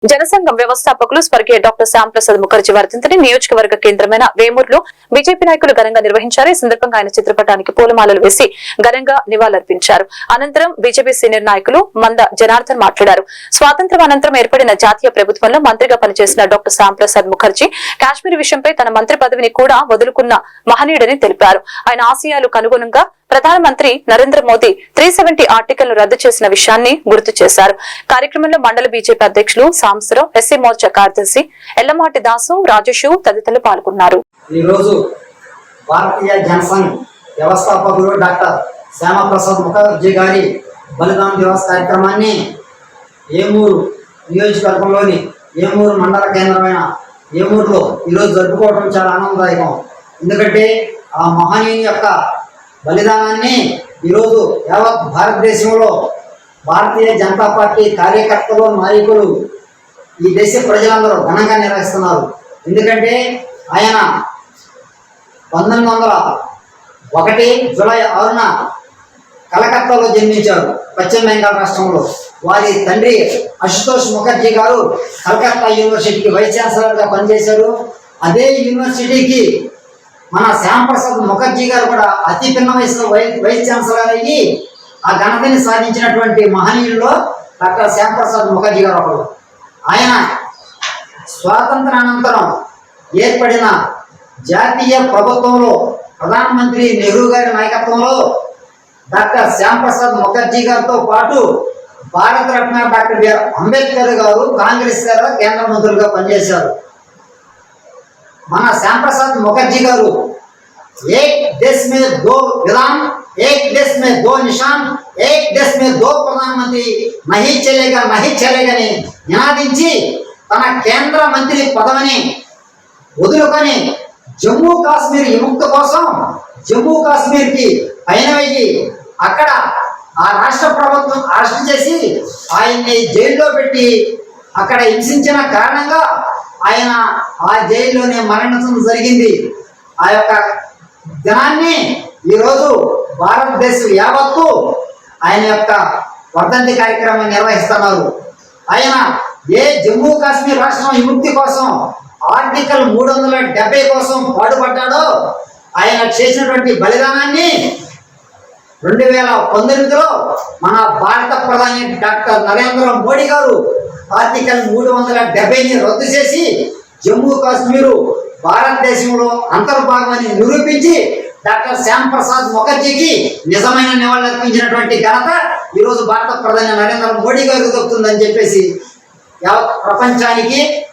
జనసంఘం వ్యవస్థాపకులు స్వర్గీయ డాక్టర్ శ్యామ్ ప్రసాద్ ముఖర్జీ వర్ధంతిని నియోజకవర్గ కేంద్రమైన వేమూరులో బీజేపీ నాయకులు ఘనంగా నిర్వహించారు. ఈ సందర్భంగా ఆయన చిత్రపటానికి పూలమాలలు వేసి ఘనంగా నివాళులర్పించారు. అనంతరం బీజేపీ సీనియర్ నాయకులు మంద జనార్దన్ మాట్లాడారు. స్వాతంత్ర్యం అనంతరం ఏర్పడిన జాతీయ ప్రభుత్వంలో మంత్రిగా పనిచేసిన డాక్టర్ శ్యామ్ ప్రసాద్ ముఖర్జీ కాశ్మీర్ విషయంపై తన మంత్రి పదవిని కూడా వదులుకున్న మహనీయుడని తెలిపారు. ఆయన ఆశయాలకు అనుగుణంగా ప్రధానమంత్రి నరేంద్ర మోదీ 370 ఆర్టికల్ ను రద్దు చేసిన విషయాన్ని గుర్తు చేశారు. కార్యక్రమంలో మండల బీజేపీ అధ్యక్షులు సాంసరావు, ఎస్సీ మోర్చా కార్యదర్శి ఎల్లమాటి దాసు, రాజేషు తదితరులు పాల్గొన్నారు. ఈ రోజు భారతీయ జనసంఘ్ వ్యవస్థాపకులు డాక్టర్ శ్యామ ప్రసాద్ ముఖర్జీ గారి బలిదాన దివస్ కార్యక్రమాన్ని ఏమూరు నియోజకవర్గంలోని ఏమూరు మండల కేంద్రమైన ఏమూరులో ఈరోజు జరుపుకోవడం చాలా ఆనందదాయకం. ఎందుకంటే ఆ మహనీయుని యొక్క బలిదానాన్ని ఈరోజు యావత్ భారతదేశంలో భారతీయ జనతా పార్టీ కార్యకర్తలు, నాయకులు, ఈ దేశ ప్రజలందరూ ఘనంగా నిర్వహిస్తున్నారు. ఎందుకంటే ఆయన 1901 జూలై 6న కలకత్తాలో జన్మించారు, పశ్చిమ బెంగాల్ రాష్ట్రంలో. వారి తండ్రి అశుతోష్ ముఖర్జీ గారు కలకత్తా యూనివర్సిటీకి వైస్ ఛాన్సలర్గా పనిచేశారు. అదే యూనివర్సిటీకి మన శ్యామ్ ప్రసాద్ ముఖర్జీ గారు కూడా అతి పిన్న వయసులో వైస్ ఛాన్సలర్ అయ్యి ఆ ఘనతని సాధించినటువంటి మహనీయుల్లో డాక్టర్ శ్యామ్ ప్రసాద్ ముఖర్జీ గారు ఒకరు. ఆయన స్వాతంత్రానంతరం ఏర్పడిన జాతీయ ప్రభుత్వంలో ప్రధానమంత్రి నెహ్రూ గారి నాయకత్వంలో డాక్టర్ శ్యామ్ ప్రసాద్ ముఖర్జీ గారితో పాటు భారతరత్న డాక్టర్ బిఆర్ అంబేద్కర్ గారు కాంగ్రెస్ గారు కేంద్ర మంత్రులుగా పనిచేశారు. మన శ్యామ్ ప్రసాద్ ముఖర్జీ గారు ఏక్ దేశ్ మే దో విధాన్, ఏక్ దేశ్ మే దో నిషాన్, ఏక్ దేశ్ మే దో ప్రధానమంత్రి నహీ చలేగా నహీ చలేగని నినాదించి తన కేంద్ర మంత్రి పదవిని వదులుకొని జమ్మూ కాశ్మీర్ విముక్తి కోసం జమ్మూ కాశ్మీర్కి పైన వెయ్యి అక్కడ ఆ రాష్ట్ర ప్రభుత్వం అరెస్ట్ చేసి ఆయన్ని జైల్లో పెట్టి అక్కడ హింసించిన కారణంగా ఆయన ఆ జైల్లోనే మరణించడం జరిగింది. ఆ యొక్క దినాన్ని ఈరోజు భారతదేశం యావత్తు ఆయన యొక్క వర్ధంతి కార్యక్రమం నిర్వహిస్తున్నారు. ఆయన ఏ జమ్మూ కాశ్మీర్ రాష్ట్రం విముక్తి కోసం ఆర్టికల్ 370 కోసం పాటుపడ్డాడో ఆయన చేసినటువంటి బలిదానాన్ని 2019లో మన భారత ప్రధాని డాక్టర్ నరేంద్ర మోడీ గారు ఆర్టికల్ 370ని రద్దు చేసి జమ్మూ కాశ్మీరు భారతదేశంలో అంతర్భాగమని నిరూపించి డాక్టర్ శ్యామ్ ప్రసాద్ ముఖర్జీకి నిజమైన నివాళులర్పించినటువంటి ఘనత ఈరోజు భారత ప్రధాని నరేంద్ర మోడీ గారికి దొరుకుతుందని చెప్పేసి ప్రపంచానికి